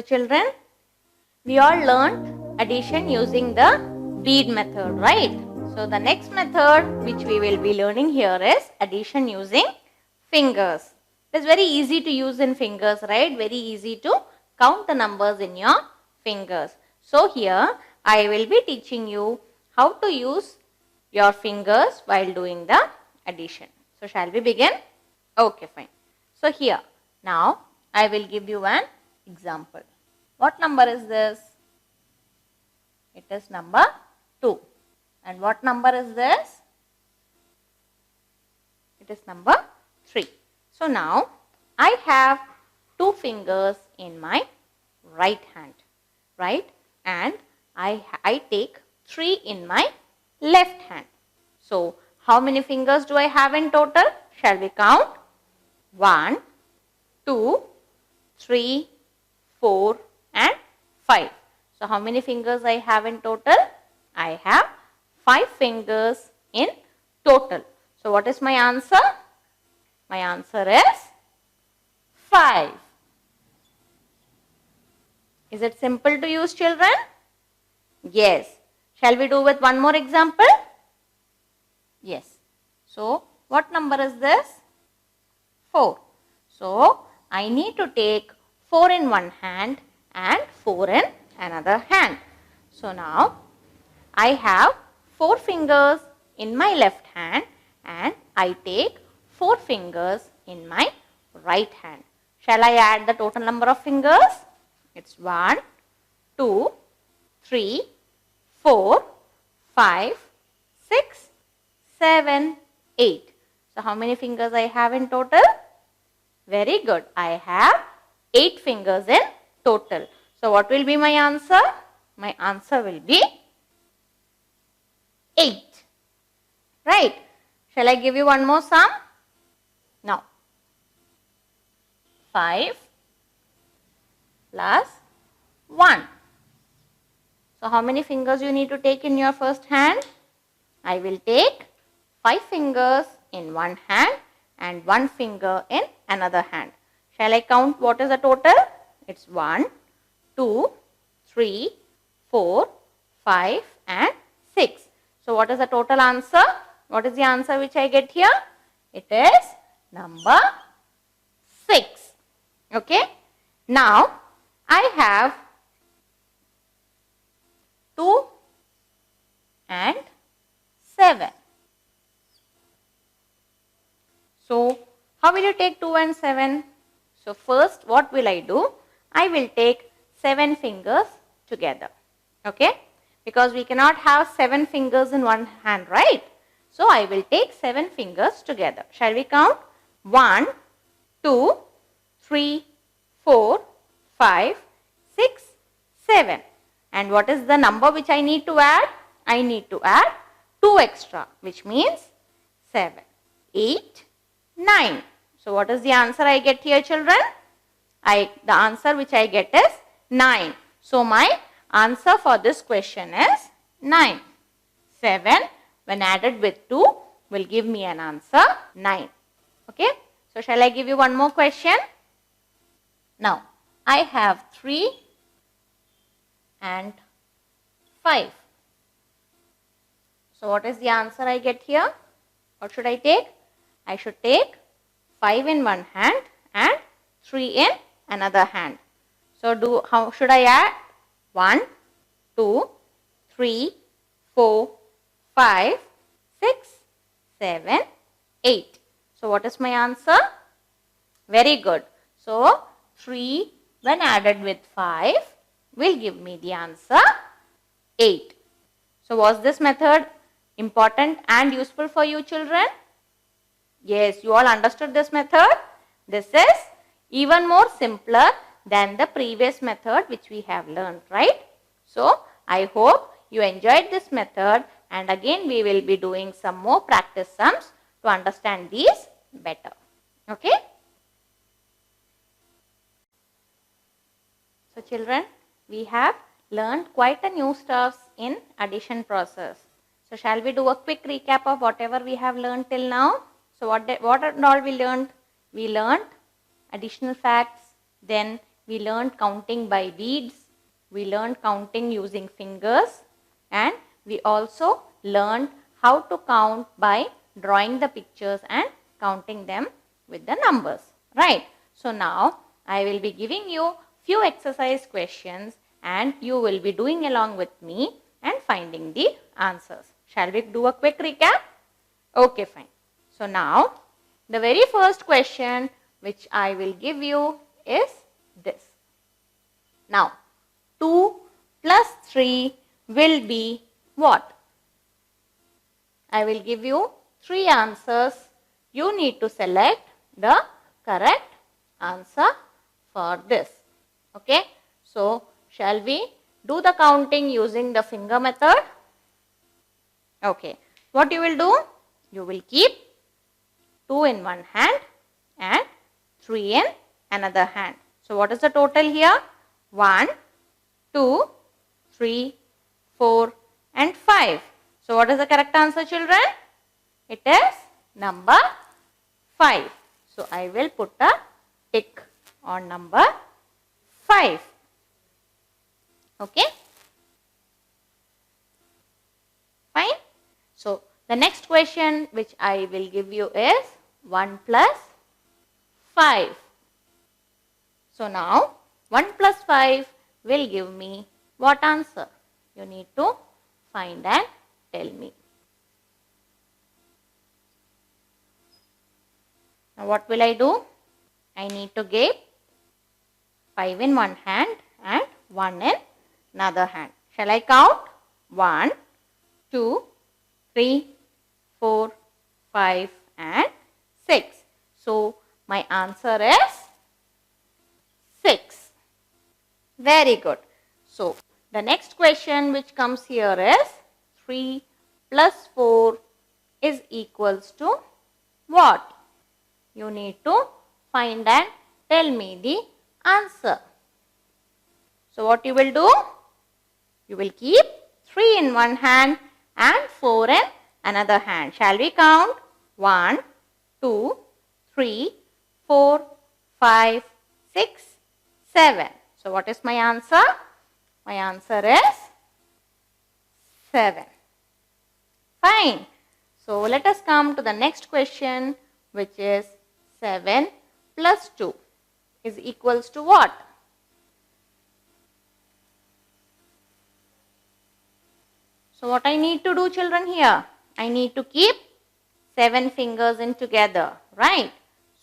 So children, we all learned addition using the bead method, right? So the next method which we will be learning here is addition using fingers. It is very easy to use in fingers, right? Very easy to count the numbers in your fingers. So here I will be teaching you how to use your fingers while doing the addition. So shall we begin? Okay, fine. So here now I will give you an example. What number is this? It is number 2. And what number is this? It is number 3. So now I have 2 fingers in my right hand, right? And I take 3 in my left hand. So how many fingers do I have in total? Shall we count? 1, 2, 3, 4 and 5. So how many fingers I have in total? I have 5 fingers in total. So what is my answer? My answer is 5. Is it simple to use, children? Yes. Shall we do with one more example? Yes. So what number is this? 4. So I need to take 4 in one hand and 4 in another hand. So now I have 4 fingers in my left hand and I take 4 fingers in my right hand. Shall I add the total number of fingers? It's 1, 2, 3, 4, 5, 6, 7, 8. So how many fingers I have in total? Very good. I have 8 fingers in total. So what will be my answer? My answer will be 8. Right. Shall I give you one more sum? Now 5 plus 1. So how many fingers you need to take in your first hand? I will take 5 fingers in one hand and 1 finger in another hand. Shall I count what is the total? It's 1, 2, 3, 4, 5 and 6. So what is the total answer? What is the answer which I get here? It is number 6. Okay. Now I have 2 and 7. So how will you take 2 and 7? So first what will I do? I will take 7 fingers together. Okay. Because we cannot have 7 fingers in one hand, right? So I will take 7 fingers together. Shall we count? 1, 2, 3, 4, 5, 6, 7. And what is the number which I need to add? I need to add 2 extra, which means 7, 8, 9. So what is the answer I get here, children? The answer which I get is 9. So my answer for this question is 9. 7 when added with 2 will give me an answer 9. Okay. So shall I give you one more question? Now I have 3 and 5. So what is the answer I get here? What should I take? I should take 5 in one hand and 3 in another hand. So how should I add? 1, 2, 3, 4, 5, 6, 7, 8. So what is my answer? Very good. So 3 when added with 5 will give me the answer 8. So was this method important and useful for you, children? Yes, you all understood this method. This is even more simpler than the previous method which we have learned, right? So I hope you enjoyed this method, and again we will be doing some more practice sums to understand these better. Okay? So children, we have learned quite a new stuffs in addition process. So shall we do a quick recap of whatever we have learned till now? So what all we learned? We learned additional facts, then we learned counting by beads, we learned counting using fingers, and we also learned how to count by drawing the pictures and counting them with the numbers, right? So now I will be giving you few exercise questions and you will be doing along with me and finding the answers. Shall we do a quick recap? Okay, fine. So now the very first question which I will give you is this. Now 2 plus 3 will be what? I will give you 3 answers. You need to select the correct answer for this. Okay. So shall we do the counting using the finger method? Okay. What you will do? You will keep 2 in one hand and 3 in another hand. So what is the total here? 1, 2, 3, 4 and 5. So what is the correct answer, children? It is number 5. So I will put a tick on number 5. Okay. Fine. So the next question which I will give you is 1 plus 5. So now 1 plus 5 will give me what answer? You need to find and tell me. Now what will I do? I need to give 5 in one hand and 1 in another hand. Shall I count? 1, 2, 3, 4, 5 and 6. So my answer is 6. Very good. So the next question which comes here is 3 plus 4 is equals to what? You need to find and tell me the answer. So what you will do? You will keep 3 in one hand and 4 in another hand. Shall we count? 1, 2, 3, 4, 5, 6, 7. So what is my answer? My answer is 7. Fine. So let us come to the next question, which is 7 plus 2 is equals to what? So what I need to do, children, here? I need to keep 7 fingers in together, right?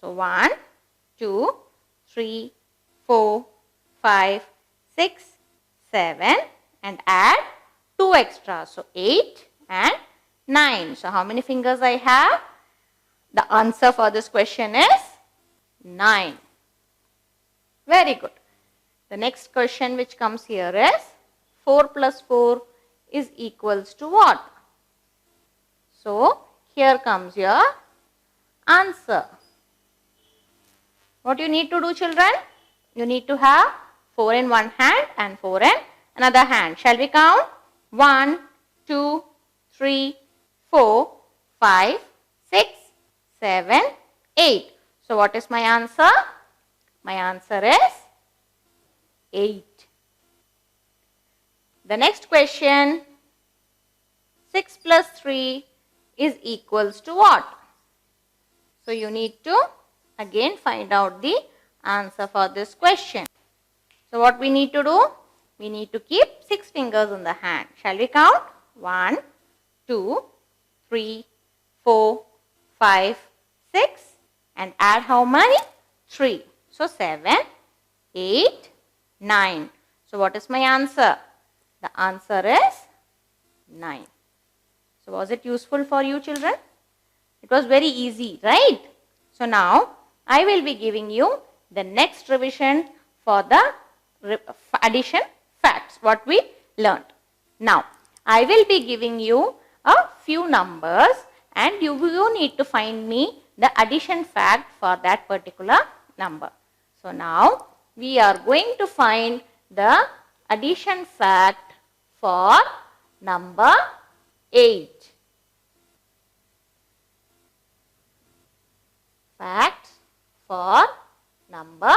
So 1, 2, 3, 4, 5, 6, 7 and add 2 extra. So 8 and 9. So how many fingers I have? The answer for this question is 9. Very good. The next question which comes here is 4 plus 4 is equals to what? So here comes your answer. What you need to do, children? You need to have 4 in one hand and 4 in another hand. Shall we count? 1, 2, 3, 4, 5, 6, 7, 8. So what is my answer? My answer is 8. The next question, 6 plus 3 is equals to what? So you need to again find out the answer for this question. So what we need to do? We need to keep 6 fingers in the hand. Shall we count? 1, 2, 3, 4, 5, 6 and add how many? 3. So 7, 8, 9. So what is my answer? The answer is 9. So was it useful for you, children? It was very easy, right? So now I will be giving you the next revision for the addition facts, what we learned. Now I will be giving you a few numbers and you need to find me the addition fact for that particular number. So now we are going to find the addition fact for number 8. Facts for number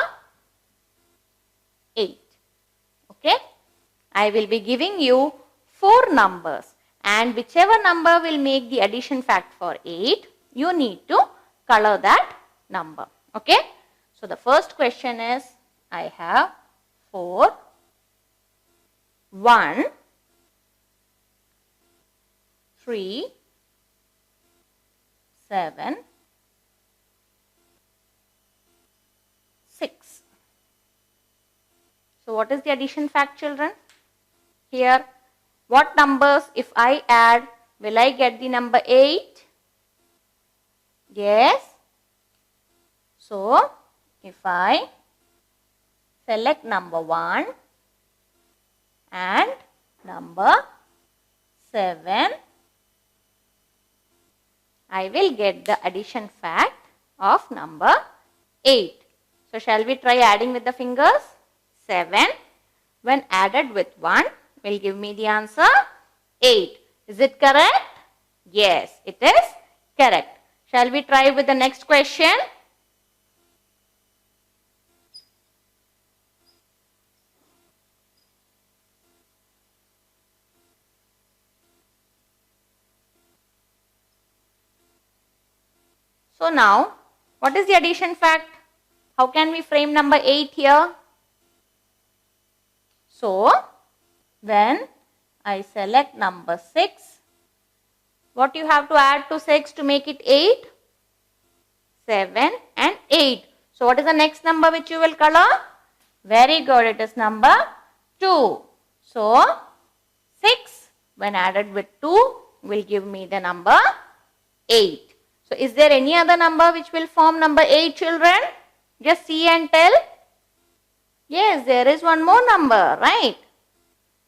I will be giving you 4 numbers, and whichever number will make the addition fact for 8, you need to color that number. Okay. So the first question is, I have 4, 1, 3, 7, 6. So what is the addition fact, children? Here, what numbers if I add, will I get the number 8? Yes. So if I select number 1 and number 7, I will get the addition fact of number 8. So shall we try adding with the fingers? 7 when added with 1 will give me the answer 8. Is it correct? Yes, it is correct. Shall we try with the next question? So now, what is the addition fact? How can we frame number 8 here? So, when I select number 6, what you have to add to 6 to make it 8? 7 and 8. So, what is the next number which you will color? Very good, it is number 2. So, 6 when added with 2 will give me the number 8. So, is there any other number which will form number 8, children? Just see and tell. Yes, there is one more number, right?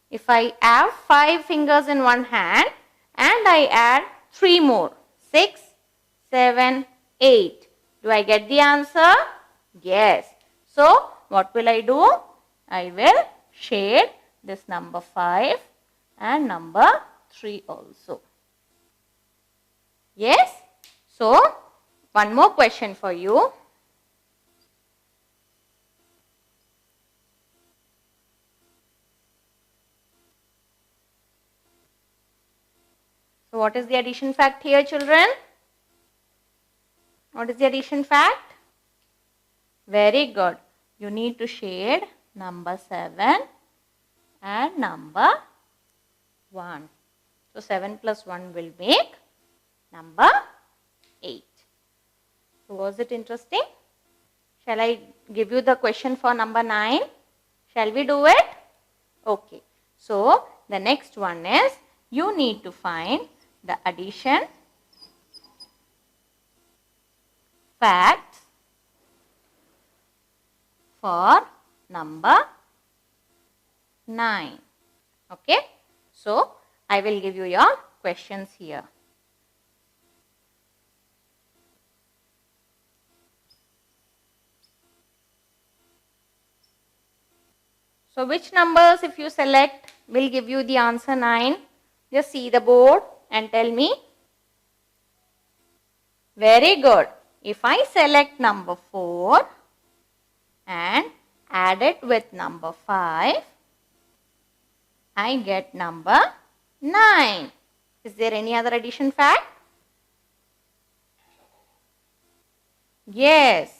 If I have 5 fingers in one hand and I add 3 more, 6, 7, 8. Do I get the answer? Yes. So, what will I do? I will shade this number 5 and number 3 also. Yes? So, one more question for you. So, what is the addition fact here, children? What is the addition fact? Very good. You need to shade number 7 and number 1. So, 7 plus 1 will make number 8. So, was it interesting? Shall I give you the question for number 9? Shall we do it? Okay. So, the next one is, you need to find the addition facts for number 9. Okay. So, I will give you your questions here. So, which numbers if you select will give you the answer 9? Just see the board and tell me. Very good. If I select number 4 and add it with number 5, I get number 9. Is there any other addition fact? Yes.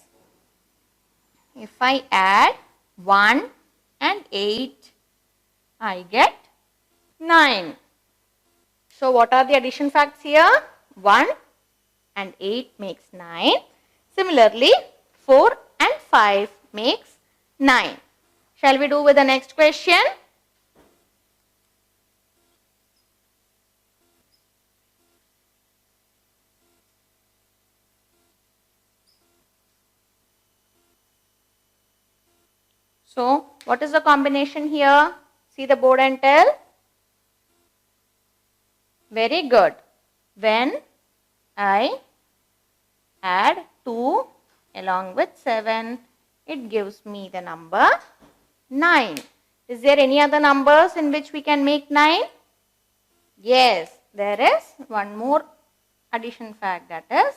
If I add 1 and 8, I get 9. So, what are the addition facts here? 1 and 8 makes 9. Similarly, 4 and 5 makes 9. Shall we do with the next question? So, what is the combination here? See the board and tell. Very good. When I add 2 along with 7, it gives me the number 9. Is there any other numbers in which we can make 9? Yes, there is one more addition fact, that is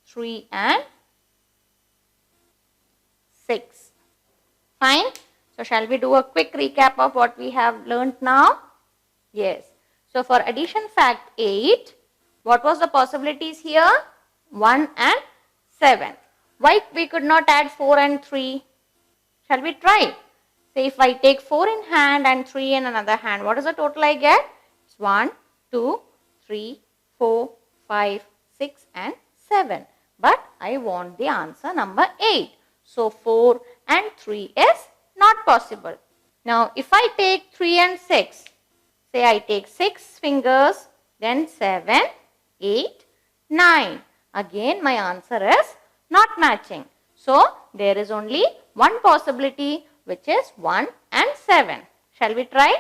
3 and 6. Fine. So shall we do a quick recap of what we have learned now? Yes. So for addition fact 8, what was the possibilities here? 1 and 7. Why we could not add 4 and 3? Shall we try? Say if I take 4 in hand and 3 in another hand, what is the total I get? It's 1, 2, 3, 4, 5, 6 and 7. But I want the answer number 8. So 4 and 3 is not possible. Now if I take 3 and 6, say I take 6 fingers, then 7, 8, 9. Again my answer is not matching. So there is only one possibility, which is 1 and 7. Shall we try?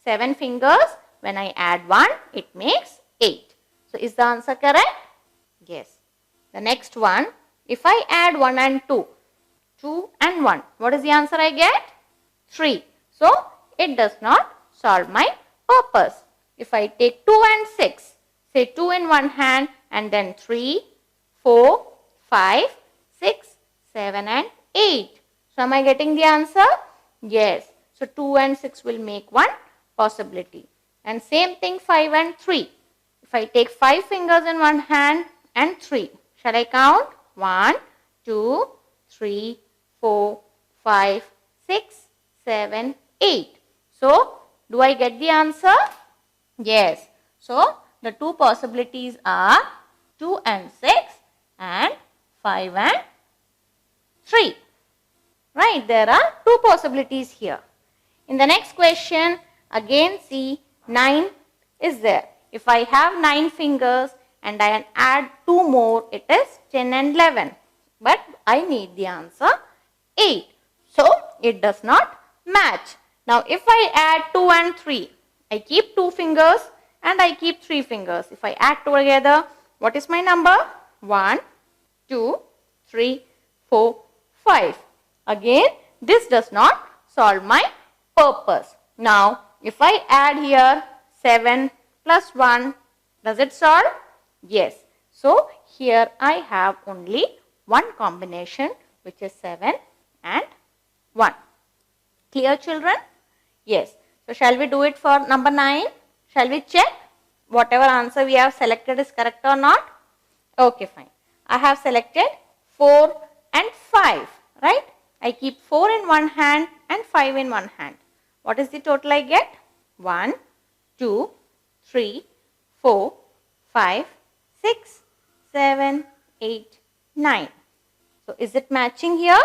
7 fingers, when I add 1, it makes 8. So is the answer correct? Yes. The next one, if I add 1 and 2, 2 and 1, what is the answer I get? 3. So it does not solve my purpose. If I take 2 and 6, say 2 in one hand and then 3, 4, 5, 6, 7 and 8. So am I getting the answer? Yes. So 2 and 6 will make one possibility. And same thing 5 and 3. If I take 5 fingers in one hand and 3, shall I count? 1, 2, 3, 4, 5, 6, 7, 8. So do I get the answer? Yes. So the two possibilities are 2 and 6 and 5 and 3. Right, there are two possibilities here. In the next question, again see 9 is there. If I have 9 fingers and I add 2 more, it is 10 and 11. But I need the answer 8. So it does not match. Now if I add 2 and 3, I keep 2 fingers and I keep 3 fingers. If I add together, what is my number? 1, 2, 3, 4, 5. Again, this does not solve my purpose. Now, if I add here 7 plus 1, does it solve? Yes. So, here I have only one combination, which is 7 and 1. Clear, children? Yes. So, shall we do it for number 9? Shall we check whatever answer we have selected is correct or not? Okay, fine. I have selected 4 and 5, right? I keep 4 in one hand and 5 in one hand. What is the total I get? 1, 2, 3, 4, 5, 6, 7, 8, 9. So is it matching here?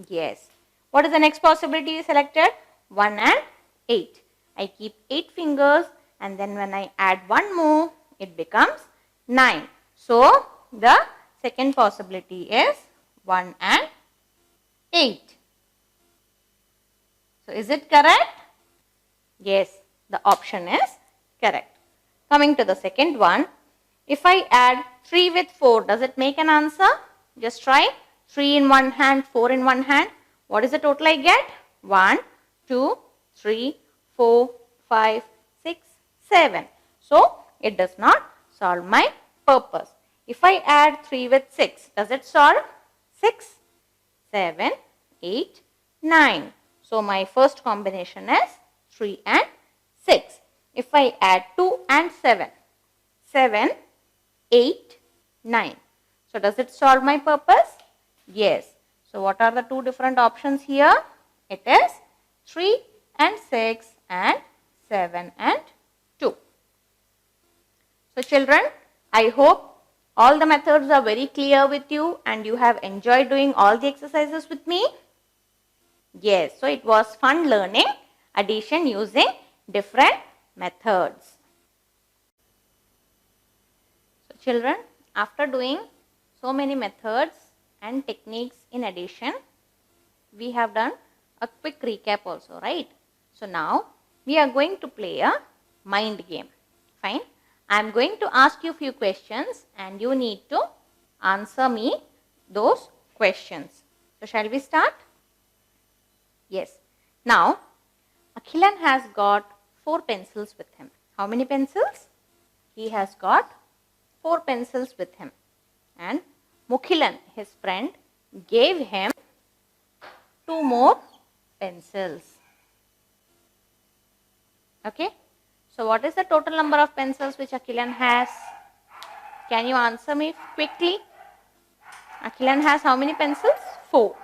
Yes. What is the next possibility you selected? 1 and 8. I keep 8 fingers and then when I add one more, it becomes 9. So the second possibility is 1 and 8. So is it correct? Yes, the option is correct. Coming to the second one, if I add 3 with 4, does it make an answer? Just try. 3 in one hand, 4 in one hand. What is the total I get? 1, 2, 3, 4, 5, 6, 7. So it does not solve my purpose. If I add 3 with 6, does it solve? 6, 7, 8, 9. So my first combination is 3 and 6. If I add 2 and 7, 7, 8, 9. So does it solve my purpose? Yes. So what are the two different options here? It is 3 and 6 and 7 and 2. So children, I hope all the methods are very clear with you and you have enjoyed doing all the exercises with me. Yes, so it was fun learning addition using different methods. So children, after doing so many methods and techniques in addition, we have done a quick recap also, right? So now we are going to play a mind game. Fine. I am going to ask you a few questions and you need to answer me those questions. So shall we start? Yes. Now, Akhilan has got 4 pencils with him. How many pencils? He has got 4 pencils with him. And Mukhilan, his friend, gave him 2 more pencils. Okay. So what is the total number of pencils which Akhilan has? Can you answer me quickly? Akhilan has how many pencils? 4.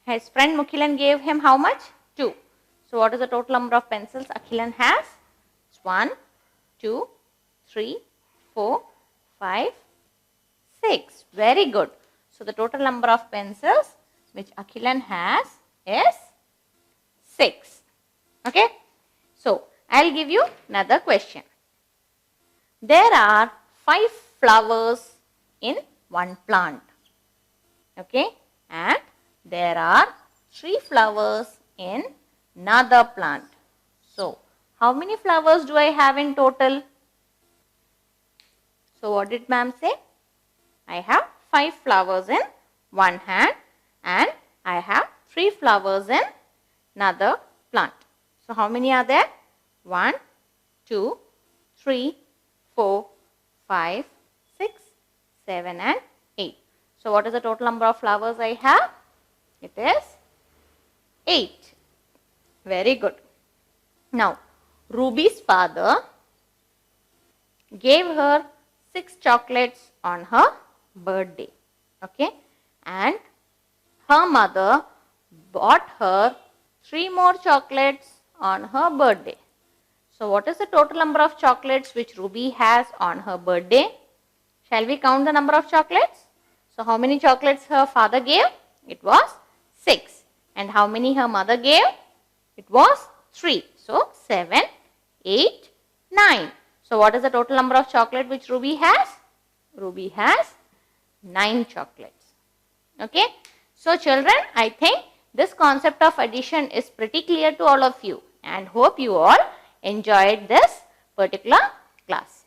His friend Mukhilan gave him how much? 2. So what is the total number of pencils Akhilan has? It's 1, 2, 3, 4, 5, 6. Very good. So the total number of pencils which Akhilan has is 6. Okay. So I'll give you another question. There are 5 flowers in one plant. Okay. And there are 3 flowers in another plant. So how many flowers do I have in total? So what did ma'am say? I have 5 flowers in one hand and I have 3 flowers in another plant. So how many are there? 1, 2, 3, 4, 5, 6, 7 and 8. So what is the total number of flowers I have? It is 8. Very good. Now Ruby's father gave her 6 chocolates on her birthday. Okay. And her mother bought her 3 more chocolates on her birthday. So what is the total number of chocolates which Ruby has on her birthday? Shall we count the number of chocolates? So how many chocolates her father gave? It was 6. And how many her mother gave? It was 3. So 7, 8, 9. So what is the total number of chocolate which Ruby has? Ruby has 9 chocolates. Okay. So children, I think this concept of addition is pretty clear to all of you and hope you all enjoyed this particular class.